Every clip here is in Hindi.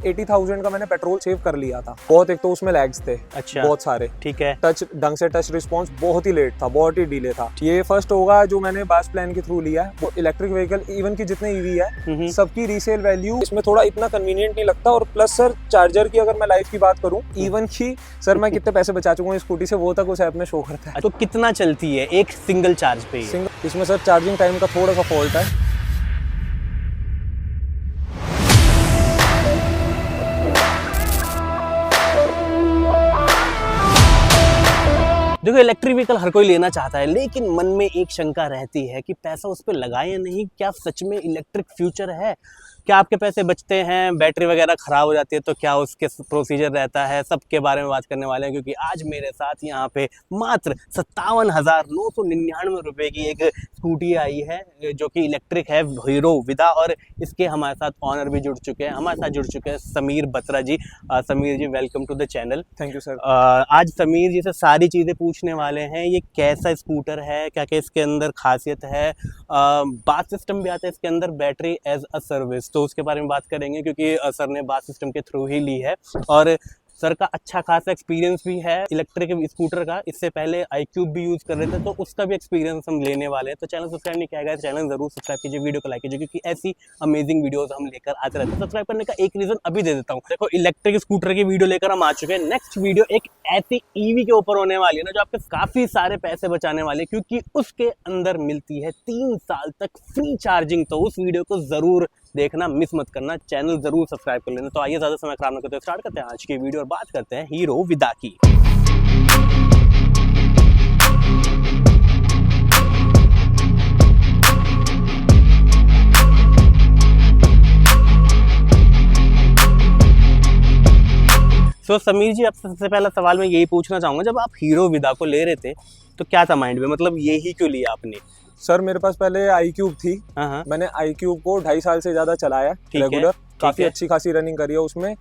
80,000 का मैंने पेट्रोल सेव कर लिया था। बहुत, एक तो उसमें लैग्स थे अच्छा, बहुत सारे, ठीक है। टच ढंग से टच रिस्पॉन्स बहुत ही लेट था, बहुत ही डिले था। ये फर्स्ट होगा जो मैंने बास प्लान के थ्रू लिया है। वो इलेक्ट्रिक व्हीकल इवन की जितने ईवी है सबकी रीसेल वैल्यू इसमें थोड़ा इतना कन्वीनियंट नहीं लगता। और प्लस सर चार्जर की अगर मैं लाइफ की बात करूं, इवन की सर मैं कितने पैसे बचा चुका हूँ स्कूटी से, वो तक उस ऐप में शो करता है। तो कितना चलती है एक सिंगल चार्ज पे? इसमें सर चार्जिंग टाइम का थोड़ा सा फॉल्ट है। देखो, इलेक्ट्रिक व्हीकल हर कोई लेना चाहता है, लेकिन मन में एक शंका रहती है कि पैसा उस पर लगाए या नहीं। क्या सच में इलेक्ट्रिक फ्यूचर है? क्या आपके पैसे बचते हैं? बैटरी वगैरह खराब हो जाती है तो क्या उसके प्रोसीजर रहता है? सबके बारे में बात करने वाले हैं, क्योंकि आज मेरे साथ यहाँ पे मात्र 57,999 रुपए की एक स्कूटी आई है जो कि इलेक्ट्रिक है, हीरो विदा। और इसके हमारे साथ ऑनर भी जुड़ चुके हैं, हमारे साथ जुड़ चुके हैं Sameer Batra ji. Sameer ji, welcome to the channel. Thank you sir. आज समीर जी से सारी चीज़ें पूछने वाले हैं। ये कैसा स्कूटर है, क्या क्या इसके अंदर खासियत है, बास सिस्टम भी आता है इसके अंदर, बैटरी एज अ सर्विस, तो उसके बारे में बात करेंगे, क्योंकि सर ने बास सिस्टम के थ्रू ही ली है और सर का अच्छा खासा एक्सपीरियंस भी है इलेक्ट्रिक स्कूटर का। इससे पहले iQube भी यूज़ कर रहे थे, तो उसका भी एक्सपीरियंस हम लेने वाले हैं। तो चैनल सब्सक्राइब नहीं किया गया, चैनल जरूर सब्सक्राइब कीजिए, वीडियो को लाइक कीजिए, क्योंकि ऐसी अमेजिंग वीडियोस हम लेकर आते रहते हैं। सब्सक्राइब करने का एक रीजन अभी दे देता हूँ। देखो, इलेक्ट्रिक स्कूटर की वीडियो लेकर हम आ चुके हैं। नेक्स्ट वीडियो एक ऐसी ईवी के ऊपर होने वाली है ना, जो आपके काफी सारे पैसे बचाने वाले, क्योंकि उसके अंदर मिलती है 3 साल तक फ्री चार्जिंग। तो उस वीडियो को जरूर देखना, मिस मत करना, चैनल जरूर सब्सक्राइब कर लेना। तो आइए, ज्यादा समय खराब न करते स्टार्ट करते हैं आज की वीडियो और बात करते हैं हीरो विदा की। तो समीर जी, आपसे सबसे पहला सवाल मैं यही पूछना चाहूंगा, जब आप हीरो विदा को ले रहे थे तो क्या था माइंड में, मतलब यही क्यों लिया आपने? सर मेरे पास पहले iQube थी। मैंने iQube को 2.5 साल से ज्यादा चलाया रेगुलर, काफी अच्छी खासी रनिंग करी है उसमें।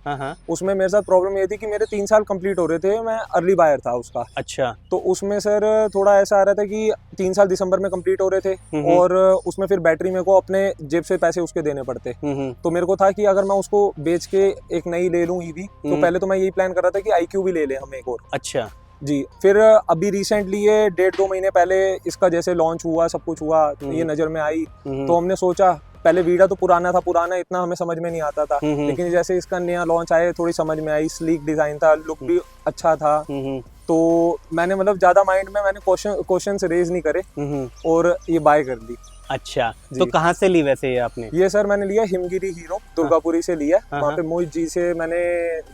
उसमें मेरे साथ प्रॉब्लम ये थी कि मेरे 3 साल कंप्लीट हो रहे थे, मैं अर्ली बायर था उसका। अच्छा। तो उसमें सर थोड़ा ऐसा आ रहा था कि 3 साल दिसंबर में कंप्लीट हो रहे थे और उसमें फिर बैटरी मेरे को अपने जेब से पैसे उसके देने पड़ते। तो मेरे को था कि अगर मैं उसको बेच के एक नई ले लूं ईवी, तो पहले तो मैं यही प्लान कर रहा था कि iQube ही ले ले हम एक और। अच्छा जी। फिर अभी रिसेंटली ये 1.5-2 महीने पहले इसका जैसे लॉन्च हुआ, सब कुछ हुआ, ये नजर में आई, तो हमने सोचा, पहले वीडा तो पुराना था, पुराना इतना हमें समझ में नहीं आता था, लेकिन जैसे इसका नया लॉन्च आया थोड़ी समझ में आई, स्लीक डिजाइन था, लुक भी अच्छा था। तो मैंने मतलब ज्यादा माइंड में मैंने क्वेश्चंस रेज नहीं करे और ये बाय कर ली। अच्छा, तो कहाँ से ली वैसे ये आपने? ये सर मैंने लिया हिमगिरी हीरो, दुर्गापुरी से लिया। वहाँ पे मोहित जी से मैंने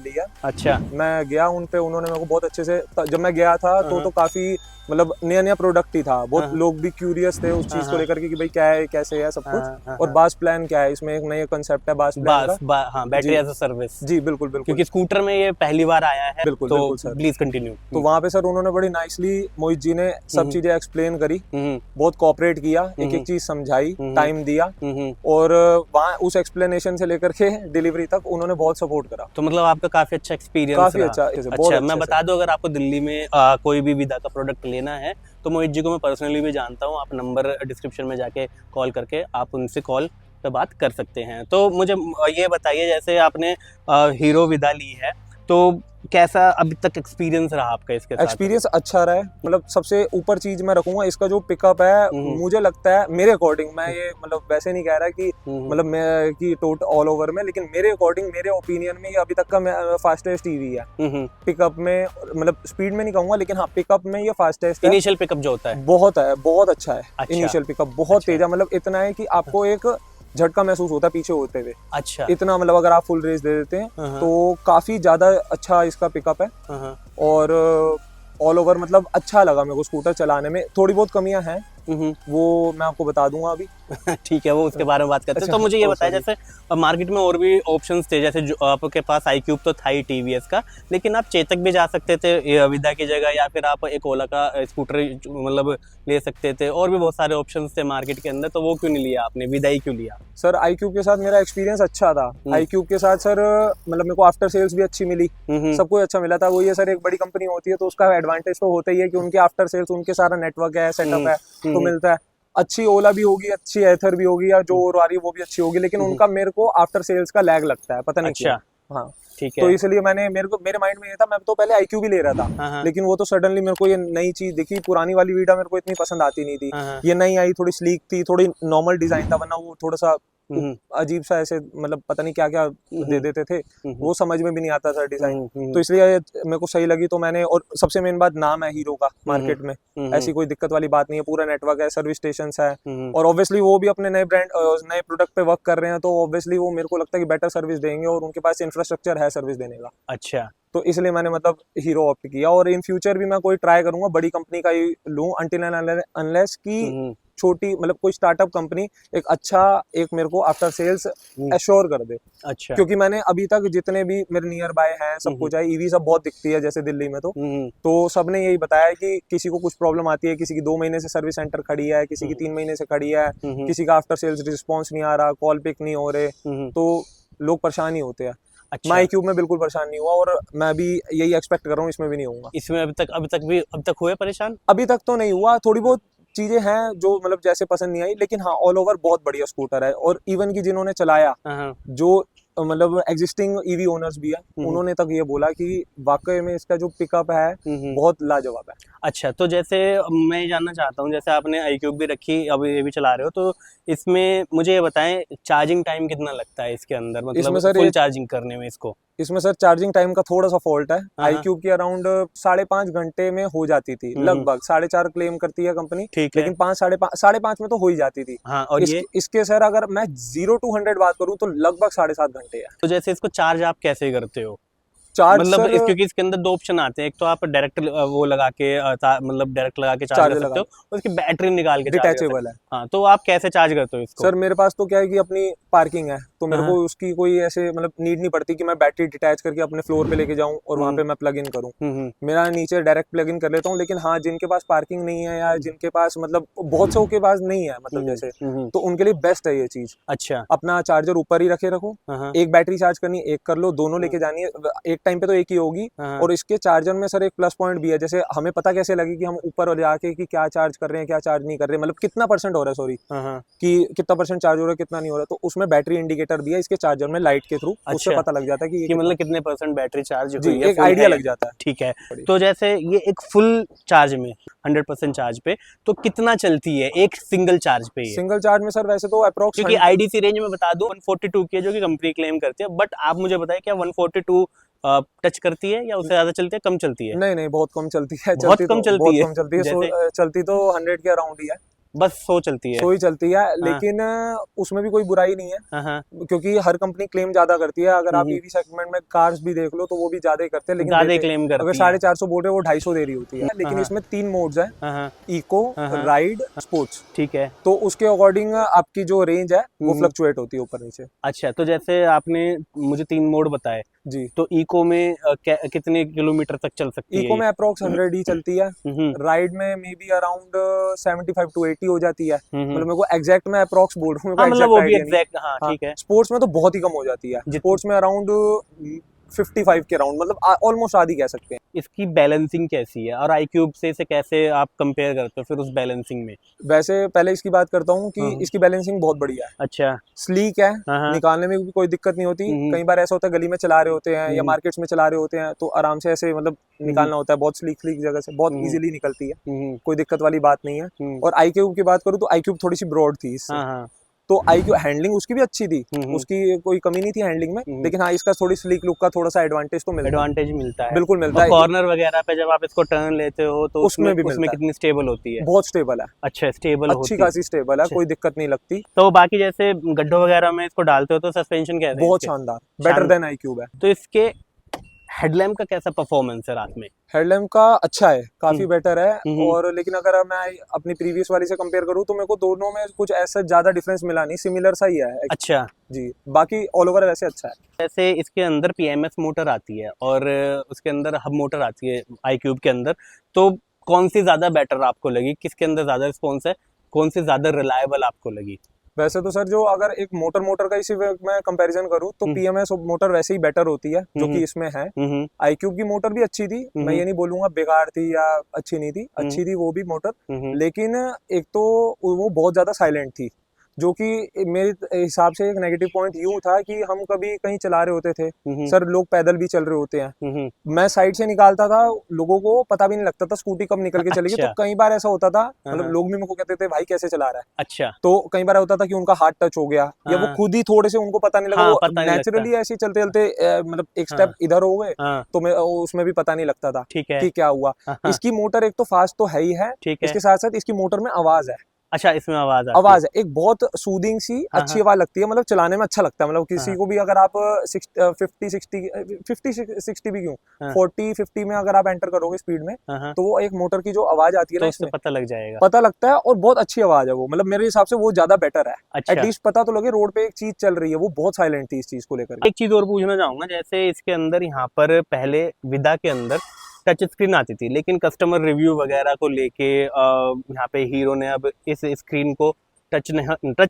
लिया। अच्छा। मैं गया उन पे, उन्होंने मेरे को बहुत अच्छे से, जब मैं गया था तो काफी मतलब नया प्रोडक्ट ही था। बहुत लोग भी क्यूरियस थे उस चीज को लेकर के कि भाई क्या है, कैसे है सब कुछ, और बास प्लान क्या है, इसमें एक नया कंसेप्ट है बास प्लान का। हाँ, बैटरी एज अ सर्विस। जी बिल्कुल बिल्कुल, क्योंकि स्कूटर में ये पहली बार आया है। बिल्कुल तो बिल्कुल सर, प्लीज कंटिन्यू। तो वहाँ पे सर उन्होंने बड़ी नाइसली, मोहित जी ने सब चीजें एक्सप्लेन करी, बहुत कोऑपरेट किया, एक एक चीज समझाई, टाइम दिया, और वहाँ उस एक्सप्लेनेशन से लेकर के डिलीवरी तक उन्होंने बहुत सपोर्ट करा। तो मतलब आपका काफी अच्छा एक्सपीरियंस, काफी अच्छा। अच्छा, मैं बता दूं, अगर आपको दिल्ली में कोई भी विदा का प्रोडक्ट लेना है तो मोहित जी को मैं पर्सनली भी जानता हूँ। आप नंबर डिस्क्रिप्शन में जाके कॉल करके आप उनसे कॉल पे बात कर सकते हैं। तो मुझे ये बताइए, जैसे आपने हीरो विदा ली है, तो कैसा अभी तक एक्सपीरियंस रहा आपका इसके साथ? एक्सपीरियंस अच्छा रहा है। मतलब सबसे ऊपर चीज मैं रखूंगा इसका जो पिकअप है, मुझे लगता है मेरे अकॉर्डिंग, मैं ये मतलब वैसे नहीं कह रहा कि मतलब मैं कि टोटल ऑल ओवर में, लेकिन मेरे अकॉर्डिंग, मेरे ओपिनियन में ये अभी तक का फास्टेस्ट ईवी है। पिकअप में, मतलब स्पीड में नहीं कहूंगा, लेकिन हाँ पिकअप में ये फास्टेस्ट है। इनिशियल पिकअप जो होता है बहुत अच्छा है। इनिशियल पिकअप बहुत तेज है, मतलब इतना है कि आपको एक झटका महसूस होता है पीछे होते हुए। अच्छा। इतना मतलब अगर आप फुल रेस दे देते हैं तो काफी ज्यादा अच्छा इसका पिकअप है। और ऑल ओवर मतलब अच्छा लगा मेरे को स्कूटर चलाने में। थोड़ी बहुत कमियां हैं, वो मैं आपको बता दूंगा अभी। ठीक है, वो उसके बारे में बात करते हैं। तो मुझे ये बताया, जैसे मार्केट में और भी ऑप्शंस थे, जैसे जो आपके पास iQube तो था ही टीवीएस का, लेकिन आप चेतक भी जा सकते थे विदा की जगह, या फिर आप एक ओला का स्कूटर मतलब ले सकते थे। और भी बहुत सारे ऑप्शंस थे मार्केट के अंदर, तो वो क्यों नहीं लिया आपने, विदा ही क्यों लिया? सर iQube के साथ मेरा एक्सपीरियंस अच्छा था। iQube के साथ सर मतलब मेरे को आफ्टर सेल्स भी अच्छी मिली, सब कुछ अच्छा मिला था। वो ये सर एक बड़ी कंपनी होती है तो उसका एडवांटेज तो होता ही है कि उनके आफ्टर सेल्स, उनके सारा नेटवर्क है, सेटअप है, तो मिलता है। अच्छी ओला भी होगी, अच्छी एथर भी होगी, या जो और आ रही है वो भी अच्छी होगी, लेकिन उनका मेरे को आफ्टर सेल्स का लैग लगता है, पता नहीं क्यों। हाँ, ठीक तो है। इसलिए मेरे माइंड में ये था, मैं तो पहले IQ भी ले रहा था, हाँ, हाँ, लेकिन वो तो सडनली मेरे को ये नई चीज दिखी, पुरानी वाली वीडा मेरे को इतनी पसंद आती नहीं थी। हाँ, हाँ, ये नई आई, थोड़ी स्लीक थी, थोड़ी नॉर्मल डिजाइन था, वरना वो थोड़ा सा हम्म, अजीब सा ऐसे, मतलब पता नहीं क्या क्या दे हम्म, देते थे, हम्म, वो समझ में भी नहीं आता था डिजाइन। हम्म, तो इसलिए ये मेरे को सही लगी, तो मैंने, और सबसे मेन बात, नाम है हीरो का हम्म, मार्केट में, हम्म, ऐसी कोई दिक्कत वाली बात नहीं है, पूरा नेटवर्क है, सर्विस स्टेशन है, हम्म, और ऑब्वियसली वो भी अपने नए ब्रांड, नए प्रोडक्ट पे वर्क कर रहे हैं, तो ऑब्वियसली वो मेरे को लगता है कि बेटर सर्विस देंगे, और उनके पास इंफ्रास्ट्रक्चर है सर्विस देने का। अच्छा। तो इसलिए मैंने मतलब हीरो ऑप्ट किया, और इन फ्यूचर भी मैं कोई ट्राई करूंगा बड़ी कंपनी का ही लूं, अनटिल एंड अनलेस की हम्म, छोटी, मतलब कोई स्टार्टअप कंपनी एक अच्छा, एक मेरे को आफ्टर सेल्स हम्म, एश्योर कर दे। अच्छा। क्योंकि मैंने अभी तक जितने भी मेरे नियर बाय हैं, सब हम्म, कुछ है, ईवी सब बहुत दिखती है जैसे दिल्ली में, हम्म, तो सबने यही बताया है कि किसी को कुछ प्रॉब्लम आती है, किसी की 2 महीने से सर्विस सेंटर खड़ी है, किसी की हम्म, 3 महीने से खड़ी है, हम्म, किसी का आफ्टर सेल्स रिस्पॉन्स नहीं आ रहा, कॉल पिक नहीं हो रहे, हम्म, तो लोग परेशान ही होते हैं। मैं अच्छा। iQube में बिल्कुल परेशान नहीं हुआ, और मैं भी यही एक्सपेक्ट कर रहा हूँ, इसमें भी नहीं होऊंगा। इसमें अभी तक हुए परेशान? अभी तक तो नहीं हुआ, थोड़ी बहुत चीजें हैं जो मतलब जैसे पसंद नहीं आई, लेकिन हाँ, ऑल ओवर बहुत बढ़िया स्कूटर है, और इवन की जिन्होंने चलाया, हाँ, हाँ, जो मतलब एग्जिस्टिंग ईवी ओनर्स भी है, हम्म, उन्होंने तक ये बोला कि वाकई में इसका जो पिकअप है हम्म। बहुत लाजवाब है। अच्छा, तो जैसे मैं ये जानना चाहता हूँ, जैसे आपने iQube भी रखी, अब ये भी चला रहे हो, तो इसमें मुझे ये बताएं चार्जिंग टाइम कितना लगता है इसके अंदर, इसमें मतलब सर फुल ये चार्जिंग करने में इसको? इसमें सर चार्जिंग टाइम का थोड़ा सा फॉल्ट है। हाँ, हाँ, iQube की अराउंड 5.5 घंटे में हो जाती थी, हम्म, लगभग 4.5 क्लेम करती है कंपनी, ठीक है। लेकिन 5, 5.5 में तो हो ही जाती थी। हाँ, और ये इसके सर अगर मैं 0 to 100 बात करूँ तो लगभग 7.5 घंटे है। तो जैसे इसको चार्ज आप कैसे करते हो? चार्ज मतलब सर, क्योंकि इसके अंदर दो ऑप्शन आते हैं, एक तो आप डायरेक्ट वो लगा के मतलब डायरेक्ट लगा के चार्ज कर चार्जर सकते लगा, हो, और इसकी बैटरी निकाल के चार्ज कर डिटैचेबल सकते है। हो। हाँ, तो आप कैसे चार्ज करते हो इसको? सर मेरे पास तो क्या है कि अपनी पार्किंग है, तो मेरे को हाँ, उसकी कोई ऐसे मतलब नीड नहीं पड़ती कि मैं बैटरी डिटैच करके अपने फ्लोर पे लेके जाऊं और वहां हम्म, पे मैं प्लग इन करूं। हम्म, मेरा नीचे डायरेक्ट प्लग इन कर लेता हूँ, लेकिन हाँ, जिनके पास पार्किंग नहीं है, या जिनके पास मतलब बहुत सौ के पास नहीं है, मतलब हम्म, जैसे, हम्म, तो उनके लिए बेस्ट है ये चीज। अच्छा। अपना चार्जर ऊपर ही रखे रखो, हाँ, हाँ, एक बैटरी चार्ज करनी है, एक कर लो, दोनों हाँ, लेके जानी है, एक टाइम पे तो एक ही होगी। हाँ, और इसके चार्जर में सर एक प्लस पॉइंट भी है, जैसे हमें पता कैसे लगे कि हम ऊपर जाके कि क्या चार्ज कर रहे हैं, क्या चार्ज नहीं कर रहे, मतलब कितना परसेंट हो रहा है, सॉरी, हाँ, हाँ, कि कितना परसेंट चार्ज हो रहा है, कितना नहीं हो रहा, तो उसमें बैटरी इंडिकेटर दिया इसके चार्जर में, लाइट के थ्रू उससे अच्छा, पता लग जाता है कि ये कि कितना। मतलब कितने परसेंट बैटरी चार्ज जी, हुई है, एक फुल आइडिया है या लग नहीं। जाता है। ठीक है। बढ़िया। तो जैसे ये एक फुल चार्ज में 100% चार्ज पे तो कितना चलती है एक सिंगल चार्ज पे ये? सिंगल चार्ज में सर वैसे तो अप्रोक्स क्योंकि आईडीसी रेंज में बता दूं 142 की है, जो कि कंपनी क्लेम करती है, बट आप मुझे बताएं क्या 142 टच करती है, या उससे ज्यादा चलती है, कम चलती है? नहीं नहीं, बहुत कम चलती है, बहुत चलती कम तो चलती बहुत है। कम चलती है, जैसे चलती तो 100 के अराउंड ही है, बस 100 चलती है। 100 ही चलती है, हाँ, लेकिन उसमें भी कोई बुराई नहीं है, हाँ, हाँ, क्योंकि हर कंपनी क्लेम ज्यादा करती है। अगर आप हम्म, ईवी सेगमेंट में कार्स भी देख लो तो वो भी ज्यादा ही करते हैं, लेकिन ज्यादा देते, क्लेम अगर करती हैं। 450 बोल रहे हो, वो 250 दे रही होती है, हाँ, लेकिन हाँ, इसमें 3 मोड्स हैं, हाँ, हाँ, इको, हाँ, हाँ, राइड, स्पोर्ट्स। ठीक है। तो उसके अकॉर्डिंग आपकी जो रेंज है वो हम्म, फ्लक्चुएट होती है ऊपर नीचे। अच्छा, तो जैसे आपने मुझे 3 मोड बताए, जी, तो इको में कितने किलोमीटर तक चल सकती है इको ये? में अप्रोक्स 100 ही चलती है, हम्म, राइड में मे बी अराउंड 75 to 80 हो जाती है, हम्म, मतलब मेरे को एग्जैक्ट, मैं अप्रोक्स बोल रहा हूँ, मेरे को हाँ, मतलब एग्जैक्ट वो भी आइडिया नहीं है। एग्जैक्ट, हाँ, हाँ, ठीक है। स्पोर्ट्स में तो बहुत ही कम हो जाती है, जित स्पोर्ट्स में अराउंड 55 के अराउंड, मतलब ऑलमोस्ट आधी कह सकते हैं। इसकी बैलेंसिंग कैसी है, और iQube से इसे कैसे आप कंपेयर करते हो फिर उस बैलेंसिंग में? वैसे पहले इसकी बात करता हूँ कि हाँ, इसकी बैलेंसिंग बहुत बढ़िया है, अच्छा, स्लीक है, हाँ, हाँ, निकालने में भी कोई दिक्कत नहीं होती। हम्म, कई बार ऐसा होता है गली में चला रहे होते हैं या हम्म, मार्केट्स में चला रहे होते हैं, तो आराम से ऐसे मतलब हम्म, निकालना होता है, बहुत स्लीक स्लीक जगह से बहुत हम्म, इजीली निकलती है, हम्म, कोई दिक्कत वाली बात नहीं है। हम्म, और iQube की बात करूँ तो iQube थोड़ी सी ब्रॉड थी इससे, हाँ, हाँ, तो iQube हैंडलिंग उसकी भी अच्छी थी, हम्म, उसकी कोई कमी नहीं थी हैंडलिंग में, लेकिन हाँ, इसका थोड़ी स्लीक लुक का थोड़ा सा एडवांटेज तो मिलता है, एडवांटेज मिलता है। बिल्कुल और मिलता है। कॉर्नर वगैरह पे जब आप इसको टर्न लेते हो तो उसमें उसमें भी उसमें मिलता है, कितनी स्टेबल होती है? बहुत स्टेबल है, अच्छा, स्टेबल अच्छी होती है। खासी स्टेबल है, अच्छा, कोई दिक्कत नहीं लगती। तो बाकी जैसे गड्ढों वगैरह में इसको डालते हो तो सस्पेंशन कैसे हैं बहुत इसके? शानदार, बेटर शान देन iQube है। तो इसके हेडलैम्प का कैसा परफॉर्मेंस है रात में? हेडलैम्प का अच्छा है, काफी हम्म, बेटर है। हम्म, और लेकिन अगर मैं अपनी प्रीवियस वाली से कंपेयर करूँ तो मेरे को दोनों में कुछ ऐसा ज्यादा डिफरेंस मिला नहीं, सिमिलर सा ही है। अच्छा। जी, बाकी ऑल ओवर वैसे अच्छा है। जैसे इसके अंदर पीएमएस मोटर आती है और उसके अंदर हब मोटर आती है iQube के अंदर, तो कौन सी ज्यादा बेटर आपको लगी, किसके अंदर ज्यादा रिस्पॉन्स है, कौन सी ज्यादा रिलायबल आपको लगी? वैसे तो सर, जो अगर एक मोटर मोटर का इसी मैं कंपैरिजन करूँ तो हम्म, पीएमएस मोटर वैसे ही बेटर होती है जो हम्म, कि इसमें है। हम्म, iQube की मोटर भी अच्छी थी, मैं हम्म, ये नहीं बोलूंगा बेकार थी या अच्छी नहीं थी, हम्म, अच्छी थी वो भी मोटर, हम्म, लेकिन एक तो वो बहुत ज्यादा साइलेंट थी, जो कि मेरे हिसाब से एक नेगेटिव पॉइंट यूं था कि हम कभी कहीं चला रहे होते थे, सर लोग पैदल भी चल रहे होते हैं, मैं साइड से निकालता था, लोगों को पता भी नहीं लगता था स्कूटी कब निकल के चलेगी। तो कई बार ऐसा होता था, मतलब लोग भी मेरे को कहते थे भाई कैसे चला रहा है। अच्छा। तो कई बार होता था कि उनका हाथ टच हो गया या वो खुद ही थोड़े से, उनको पता नहीं लगा, वो नेचुरली ऐसे चलते चलते मतलब एक स्टेप इधर हो गए, तो मैं उसमें भी पता नहीं लगता था कि क्या हुआ। इसकी मोटर एक तो फास्ट तो है ही है, इसके साथ साथ इसकी मोटर में आवाज है। अच्छा, इसमें आवाज है एक बहुत सूदिंग सी अच्छी आवाज लगती है, मतलब चलाने में अच्छा लगता है। मतलब किसी को भी अगर आप 50-60 भी क्यों 40-50 में अगर आप एंटर करोगे स्पीड में, तो वो एक मोटर की जो आवाज आती है तो ना, इसमें पता लग जाएगा, पता लगता है। और बहुत अच्छी आवाज है वो, मतलब मेरे हिसाब से वो ज्यादा बेटर है। अच्छा। एटलीस्ट पता तो लगे रोड पे एक चीज चल रही है, वो बहुत साइलेंट थी इस चीज को लेकर। एक चीज और पूछना चाहूंगा, जैसे इसके अंदर यहाँ पर पहले विदा के अंदर टच स्क्रीन आती थी, लेकिन कस्टमर रिव्यू वगैरह को लेके यहाँ पे हीरो ने अब इस स्क्रीन को टच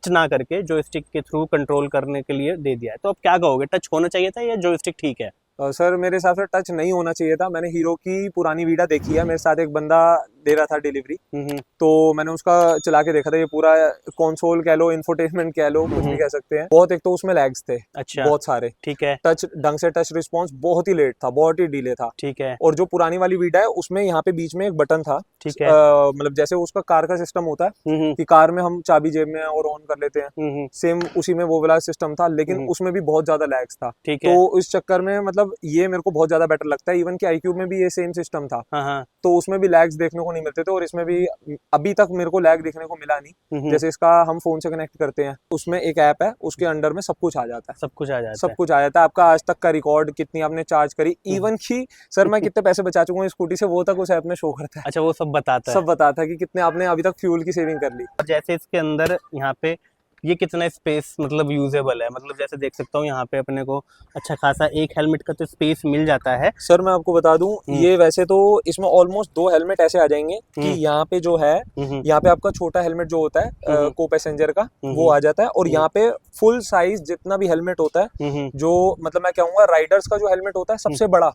ना करके जॉयस्टिक के थ्रू कंट्रोल करने के लिए दे दिया है। तो अब क्या कहोगे, टच होना चाहिए था या जॉयस्टिक ठीक है? सर मेरे हिसाब से टच नहीं होना चाहिए था। मैंने हीरो की पुरानी वीडा देखी है, मेरे साथ एक बंदा दे रहा था डिलीवरी, तो मैंने उसका चला के देखा था। ये पूरा कंसोल कह लो, इंफोटेनमेंट कह लो, कुछ भी कह सकते हैं। बहुत एक तो उसमें लैग्स थे, अच्छा, बहुत सारे, ठीक है। टच ढंग से टच रिस्पॉन्स बहुत ही लेट था, बहुत ही डिले था, ठीक है। और जो पुरानी वाली वीडा है उसमें यहाँ पे बीच में एक बटन था, ठीक है, मतलब जैसे उसका कार का सिस्टम होता है कि कार में हम चाबी जेब में और ऑन कर लेते हैं, सेम उसी में वो वाला सिस्टम था, लेकिन उसमें भी बहुत ज्यादा लैग्स था। तो इस चक्कर में मतलब ये मेरे को बहुत ज्यादा बेटर लगता है। इवन कि iQube में भी ये सेम सिस्टम था, तो उसमें भी लैग्स देखने को नहीं मिलते थे, और इसमें भी अभी तक मेरे को लैग देखने को मिला नहीं। जैसे इसका हम फोन से कनेक्ट करते हैं, उसमें एक ऐप है, उसके अंडर में सब कुछ आ जाता है, सब कुछ आ जाता है, आपका आज तक का रिकॉर्ड, कितनी आपने चार्ज करी, इवन की सर मैं कितने पैसे बचा चुका हूँ स्कूटी से, वो तक उस ऐप में शो करता है। अच्छा, वो सब बताता है कि कितने आपने अभी तक फ्यूल की सेविंग कर ली। जैसे इसके अंदर यहाँ पे ये कितना स्पेस मतलब यूजेबल है, मतलब जैसे देख सकता हूँ यहाँ पे अपने को अच्छा खासा एक हेलमेट का तो स्पेस मिल जाता है। सर मैं आपको बता दूं, ये वैसे तो इसमें ऑलमोस्ट 2 हेलमेट ऐसे आ जाएंगे कि यहाँ पे जो है, यहाँ पे आपका छोटा हेलमेट जो होता है को पैसेंजर का, वो आ जाता है, और यहाँ पे फुल साइज जितना भी हेलमेट होता है, जो मतलब मैं कहूँगा राइडर्स का जो हेलमेट होता है सबसे बड़ा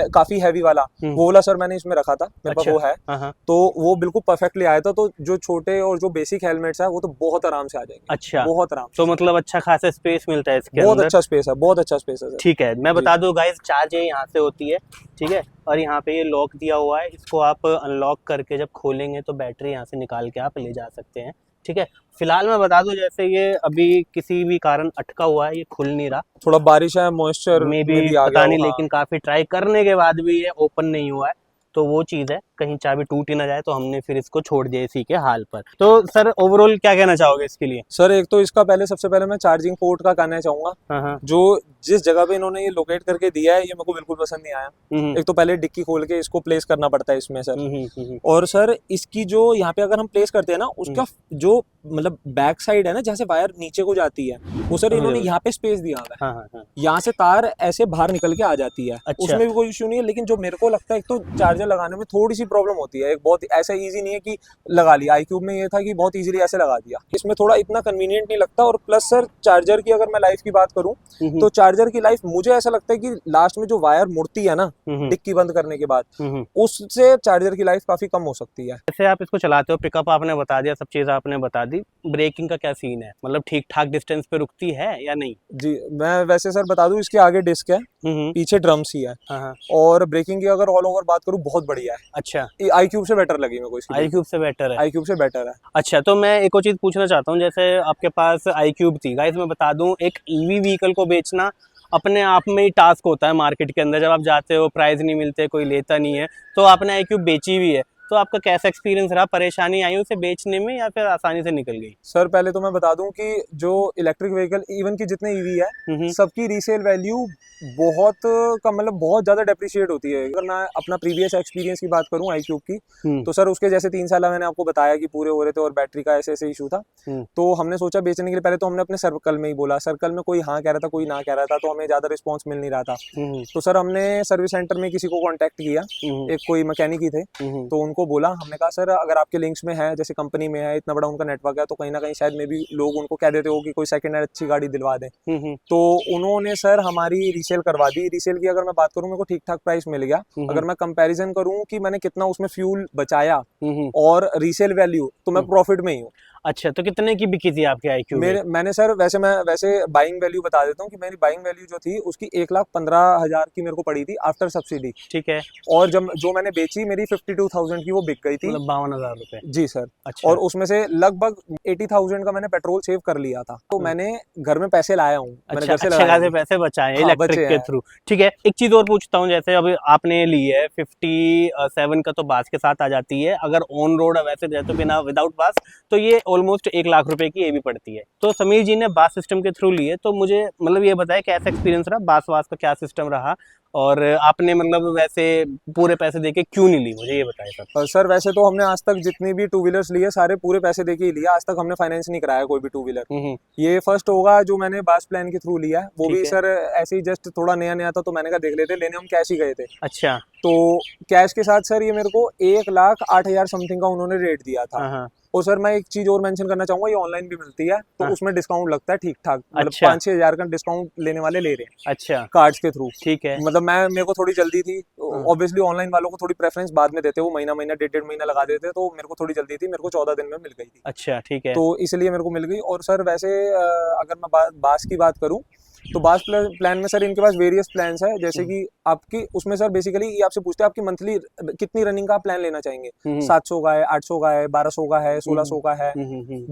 काफी हैवी वाला, वो वाला सर मैंने इसमें रखा था, मेरे पास वो है, तो वो बिल्कुल परफेक्टली आया था। तो जो छोटे और जो बेसिक हेलमेट्स है वो तो बहुत आराम से आ जाएंगे। अच्छा, बहुत आराम। तो मतलब अच्छा खासा स्पेस मिलता है इसके बहुत अंदर। अच्छा स्पेस है, बहुत अच्छा स्पेस है। ठीक है, मैं बता दूं गाइस, चार्ज ये यहाँ से होती है, ठीक है, और यहाँ पे ये लॉक दिया हुआ है, इसको आप अनलॉक करके जब खोलेंगे तो बैटरी यहाँ से निकाल के आप ले जा सकते हैं। ठीक है, फिलहाल मैं बता दूं, जैसे ये अभी किसी भी कारण अटका हुआ है, ये खुल नहीं रहा, थोड़ा बारिश है, मॉइस्चर में भी पता नहीं, लेकिन काफी ट्राई करने के बाद भी ये ओपन नहीं हुआ है। तो वो चीज़ है, कहीं चाबी टूट ही ना जाए, तो हमने फिर इसको छोड़ दिया इसी के हाल पर। तो सर ओवरऑल क्या कहना चाहोगे इसके लिए? सर एक तो इसका सबसे पहले मैं चार्जिंग पोर्ट का कहना चाहूंगा, जो जिस जगह पे इन्होंने ये लोकेट करके दिया है, ये मेरे को बिल्कुल पसंद नहीं आया। एक तो पहले डिक्की खोल के इसको प्लेस करना पड़ता है इसमें सर, और सर इसकी जो यहाँ पे अगर हम प्लेस करते हैं ना, उसका जो मतलब बैक साइड है ना, जहाँ से वायर नीचे को जाती है, वो सर इन्होंने यहाँ पे स्पेस दिया हुआ है, यहाँ से तार ऐसे बाहर निकल के आ जाती है। अच्छा। उसमें भी कोई इश्यू नहीं है, लेकिन जो मेरे को लगता है, एक तो चार्जर लगाने में थोड़ी सी प्रॉब्लम होती है, एक बहुत ऐसा इजी नहीं है कि लगा लिया। iQube में ये था कि बहुत इजीली ऐसे लगा दिया, इसमें थोड़ा इतना कन्वीनियंट नहीं लगता। और प्लस सर चार्जर की अगर मैं लाइफ की बात करूं, तो चार्जर की लाइफ मुझे ऐसा लगता है कि लास्ट में जो वायर मुड़ती है ना डिक्की बंद करने के बाद, उससे चार्जर की लाइफ काफी कम हो सकती है। जैसे आप इसको चलाते हो, पिकअप आपने बता दिया, सब चीज आपने बता दी, ब्रेकिंग का क्या सीन है, मतलब ठीक ठाक डिस्टेंस पे रुकती है या नहीं? जी मैं वैसे सर बता दूं, इसके आगे डिस्क है, पीछे ड्रम्स ही है, और ब्रेकिंग की अगर ऑल ओवर बात करूं बहुत बढ़िया है। अच्छा, iQube से बेटर लगी मेरे को इसकी। iQube से बेटर है? iQube से बेटर है। अच्छा, तो मैं एक और चीज पूछना चाहता हूँ, जैसे आपके पास iQube थी, गाइस मैं बता दूं, एक ईवी व्हीकल को बेचना अपने आप में ही टास्क होता है मार्केट के अंदर। जब आप जाते हो, प्राइस नहीं मिलते, कोई लेता नहीं है, तो आपने iQube बेची भी है, तो आपका कैसा एक्सपीरियंस रहा? परेशानी आई उसे बेचने में या फिर आसानी से निकल गई? सर पहले तो मैं बता दूं कि जो इलेक्ट्रिक व्हीकल इवन की जितने ईवी है, सबकी रीसेल वैल्यू बहुत कम, मतलब बहुत ज्यादा डेप्रिशिएट होती है। अगर मैं अपना प्रीवियस एक्सपीरियंस की बात करूं iQube की, तो सर उसके जैसे 3 साल मैंने आपको बताया कि पूरे हो रहे थे और बैटरी का ऐसे ऐसे इशू था, तो हमने सोचा बेचने के लिए। पहले तो हमने अपने सर्कल में ही बोला, सर्कल में कोई हाँ कह रहा था, कोई ना कह रहा था, तो हमें ज्यादा रिस्पॉन्स मिल नहीं रहा था। तो सर हमने सर्विस सेंटर में किसी को कॉन्टेक्ट किया, एक कोई मैकेनिक ही थे, तो उनको बोला, हमने कहा सर अगर आपके लिंक्स में है, जैसे कंपनी में है, इतना बड़ा उनका नेटवर्क है, तो कहीं ना कहीं शायद में भी लोग उनको कह देते हो कि कोई सेकंड हैंड अच्छी गाड़ी दिलवा दें। तो उन्होंने सर हमारी रीसेल करवा दी। रीसेल की अगर मैं बात करूं, मेरे को ठीक ठाक प्राइस मिल गया। अगर मैं कंपैरिजन करूं कि मैंने कितना उसमें फ्यूल बचाया और रीसेल वैल्यू, तो मैं प्रॉफिट में ही हूँ। अच्छा, तो कितने की बिकी थी आपकी IQ मेरे मैंने सर वैसे बाइंग वैल्यू बता देता हूँ कि मेरी बाइंग वैल्यू जो थी उसकी 1,15,000 की मेरे को पड़ी थी आफ्टर सब्सिडी। ठीक है, और जब जो मैंने बेची मेरी 52,000 की वो बिक गई थी। मतलब 52,000 रुपए। जी सर। अच्छा। और उसमें से लगभग 80,000 का मैंने पेट्रोल सेव कर लिया था, तो मैंने घर में पैसे लाया हूँ, मैंने अच्छा, घर से अच्छे लगाए खासे नहीं। पैसे बचाए हैं हाँ, इलेक्ट्रिक बचे के हैं। थ्रू। ठीक है, एक चीज और पूछता हूँ, जैसे अभी आपने ली है 57 का तो बास के साथ आ जाती है, अगर ऑन रोड वैसे जाए तो बिना विदाउट बास तो ये ऑलमोस्ट 1 लाख रुपए की ये भी पड़ती है। तो समीर जी ने बास सिस्टम के थ्रू ली है, तो मुझे मतलब ये बताया कैसा एक्सपीरियंस रहा, बास वास का क्या सिस्टम रहा, और आपने मतलब वैसे पूरे पैसे देके क्यों नहीं ली, मुझे ये बताया सर। सर वैसे तो हमने आज तक जितनी भी टू व्हीलर्स लिए सारे पूरे पैसे देके ही लिया, आज तक हमने फाइनेंस नहीं कराया कोई भी टू व्हीलर। हम्म, ये फर्स्ट होगा जो मैंने बास प्लान के थ्रू लिया है, वो ठीक भी है। सर ऐसे ही जस्ट थोड़ा नया नया था तो मैंने कहा देख लेते, लेने हम कैश ही गए थे। अच्छा। तो कैश के साथ सर ये मेरे को 1,08,000 समथिंग का उन्होंने रेट दिया था। हाँ हाँ। और सर मैं एक चीज और मेंशन करना चाहूंगा, ये ऑनलाइन भी मिलती है तो हाँ। उसमें डिस्काउंट लगता है ठीक ठाक, मतलब अच्छा। 5-6 हज़ार का डिस्काउंट लेने वाले ले रहे हैं अच्छा। कार्ड्स के थ्रू। ठीक है। मतलब मेरे को थोड़ी जल्दी थी, हाँ। ऑब्वियसली ऑनलाइन वालों को थोड़ी प्रेफरेंस बाद में देते, वो महीना महीना 1.5 महीना लगा देते, तो मेरे को थोड़ी जल्दी थी, मेरे को 14 दिन में मिल गई थी। अच्छा, ठीक है। तो इसलिए मेरे को मिल गई। और सर वैसे अगर मैं बास की बात करूं तो बास प्लान में सर इनके पास वेरियस प्लान्स है, जैसे कि आपकी उसमें सर बेसिकली ये आपसे पूछते हैं आपकी मंथली कितनी रनिंग का प्लान लेना चाहेंगे। 700 का है, 800 का है, 1200 का है, 1600 का है,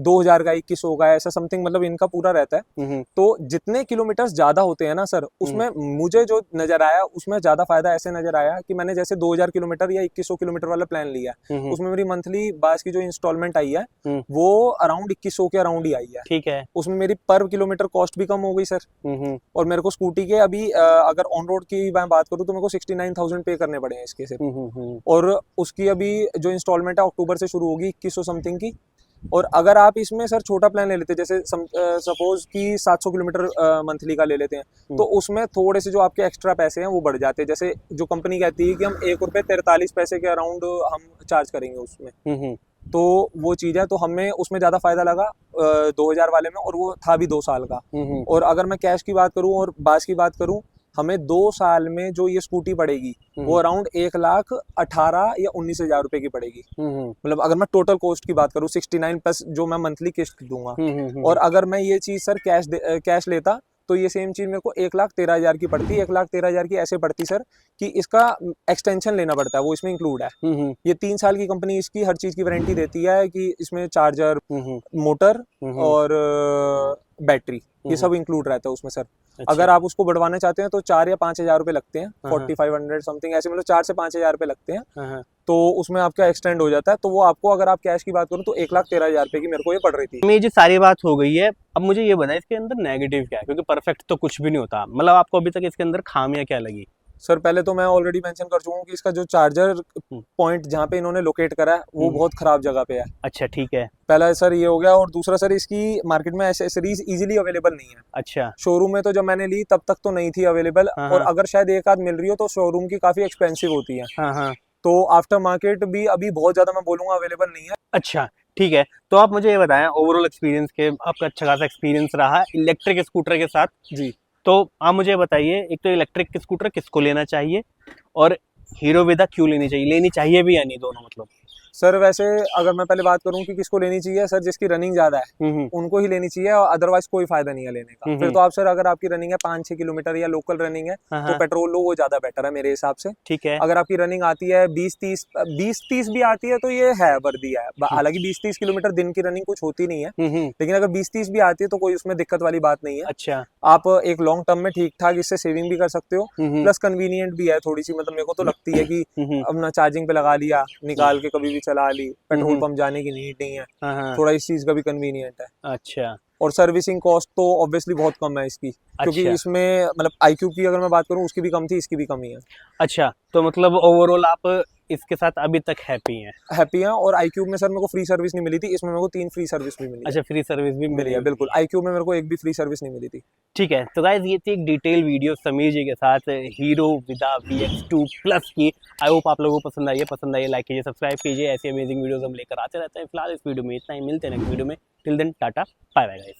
2,000 का, 2100 का है, ऐसा समथिंग, मतलब इनका पूरा रहता है। तो जितने किलोमीटर ज्यादा होते हैं ना सर, उसमें मुझे जो नजर आया उसमें ज्यादा फायदा ऐसे नजर आया कि मैंने जैसे 2,000 किलोमीटर या 2100 किलोमीटर वाला प्लान लिया, उसमें मेरी मंथली बास की जो इंस्टॉलमेंट आई है वो अराउंड 2100 के अराउंड ही आई है। ठीक है। उसमें मेरी पर किलोमीटर कॉस्ट भी कम हो गई सर। और मेरे को स्कूटी के अभी अगर ऑन रोड की मैं बात करूँ तो मेरे को 69,000 पे करने पड़े हैं इसके सिर्फ। और उसकी अभी जो इंस्टॉलमेंट है अक्टूबर से शुरू होगी 2100 समथिंग की। और अगर आप इसमें सर छोटा प्लान ले लेते हैं, जैसे सपोज कि 700 किलोमीटर मंथली का ले लेते हैं, तो उसमें थोड़े से जो आपके एक्स्ट्रा पैसे हैं वो बढ़ जाते हैं। जैसे जो कंपनी कहती है कि हम 1 रुपये 43 पैसे के अराउंड हम चार्ज करेंगे उसमें, तो वो चीज़ है, तो हमें उसमें ज़्यादा फायदा लगा 2,000 वाले में, और वो था भी 2 साल का। और अगर मैं कैश की बात करूं और बास की बात करूं, हमें 2 साल में जो ये स्कूटी पड़ेगी वो अराउंड 1,18,000 या 19,000 रुपए की पड़ेगी। मतलब अगर मैं टोटल कॉस्ट की बात करूं 69 प्लस जो मैं मंथली किस्त दूंगा। और अगर मैं ये चीज़ सर कैश लेता तो ये सेम चीज़ मेरे को 1,13,000 की पड़ती। 1,13,000 की ऐसे पड़ती सर कि इसका एक्सटेंशन लेना पड़ता है, वो इसमें इंक्लूड है। ये 3 साल की कंपनी इसकी हर चीज़ की वारंटी देती है कि इसमें चार्जर, मोटर और बैटरी, ये सब इंक्लूड रहता है उसमें सर। अच्छा। अगर आप उसको बढ़वाना चाहते हैं तो 4 या 5,000 रुपए लगते हैं, 4,500 समथिंग ऐसे, मतलब 4 से 5,000 रुपए लगते हैं। तो उसमें आपका एक्सटेंड हो जाता है। तो वो आपको, अगर आप कैश की बात करूँ तो 1,13,000 रुपए की मेरे को ये पड़ रही थी। ये जो सारी बात हो गई है, अब मुझे ये बताएं इसके अंदर नेगेटिव क्या है, क्योंकि परफेक्ट तो कुछ भी नहीं होता, मतलब आपको अभी तक इसके अंदर खामियां क्या लगी। सर पहले तो मैं ऑलरेडी मेंशन कर चुका हूँ कि इसका जो चार्जर पॉइंट जहाँ पे इन्होंने लोकेट करा है वो बहुत खराब जगह पे है। अच्छा, ठीक है। पहला सर ये हो गया। और दूसरा सर इसकी मार्केट में एसेसरीज इजीली अवेलेबल नहीं है। अच्छा। शोरूम में तो जब मैंने ली तब तक तो नहीं थी अवेलेबल, और अगर शायद एक आध मिल रही हो तो शोरूम की काफी एक्सपेंसिव होती है। तो आफ्टर मार्केट भी अभी बहुत ज्यादा मैं बोलूंगा अवेलेबल नहीं है। अच्छा, ठीक है। तो आप मुझे ये बताएं ओवरऑल एक्सपीरियंस के, आपका अच्छा खासा एक्सपीरियंस रहा इलेक्ट्रिक स्कूटर के साथ जी। तो आप मुझे बताइए, एक तो इलेक्ट्रिक स्कूटर किसको लेना चाहिए, और हीरो विदा क्यों लेनी चाहिए भी या नहीं, दोनों मतलब। सर वैसे अगर मैं पहले बात करूं कि किसको लेनी चाहिए, सर जिसकी रनिंग ज्यादा है उनको ही लेनी चाहिए, और अदरवाइज कोई फायदा नहीं है लेने का। फिर तो आप सर अगर आपकी रनिंग है 5-6 किलोमीटर या लोकल रनिंग है तो पेट्रोल लो, वो ज्यादा बेटर है मेरे हिसाब से। ठीक है। अगर आपकी रनिंग आती है 20-30 भी आती है तो ये है वर्दी है। हालांकि 20-30 किलोमीटर दिन की रनिंग कुछ होती नहीं है, लेकिन अगर 20-30 भी आती है तो कोई उसमें दिक्कत वाली बात नहीं है। अच्छा। आप एक लॉन्ग टर्म में ठीक ठाक इससे सेविंग भी कर सकते हो, प्लस कन्वीनियंट भी है थोड़ी सी। मतलब मेरे को तो लगती है कि अपना चार्जिंग पे लगा लिया, निकाल के कभी भी चला ली, पेट्रोल पंप जाने की नीड नहीं है। थोड़ा इस चीज का भी कन्वीनियंट है। अच्छा। और सर्विसिंग कॉस्ट तो ऑब्वियसली बहुत कम है इसकी, क्योंकि इसमें मतलब iQube की अगर मैं बात करूं उसकी भी कम थी, इसकी भी कम ही है। अच्छा, तो मतलब ओवरऑल आप इसके साथ अभी तक हैप्पी हैं। और iQube में सर मेरे को फ्री सर्विस नहीं मिली थी, इसमें मेरे को 3 फ्री सर्विस भी मिली। अच्छा, फ्री सर्विस भी मिली है बिल्कुल। iQube में मेरे को एक भी फ्री सर्विस नहीं मिली थी। ठीक है। तो गाइस ये थी एक डिटेल वीडियो समीर जी के साथ हीरो विदा VX2 प्लस की। आई होप आप लोगों को पसंद आई है, लाइक कीजिए, सब्सक्राइब कीजिए। ऐसी अमेजिंग वीडियोस हम लेकर आते रहते हैं। फिलहाल इस वीडियो में इतना ही, मिलते हैं नेक्स्ट वीडियो में। Till then tata, bye bye guys.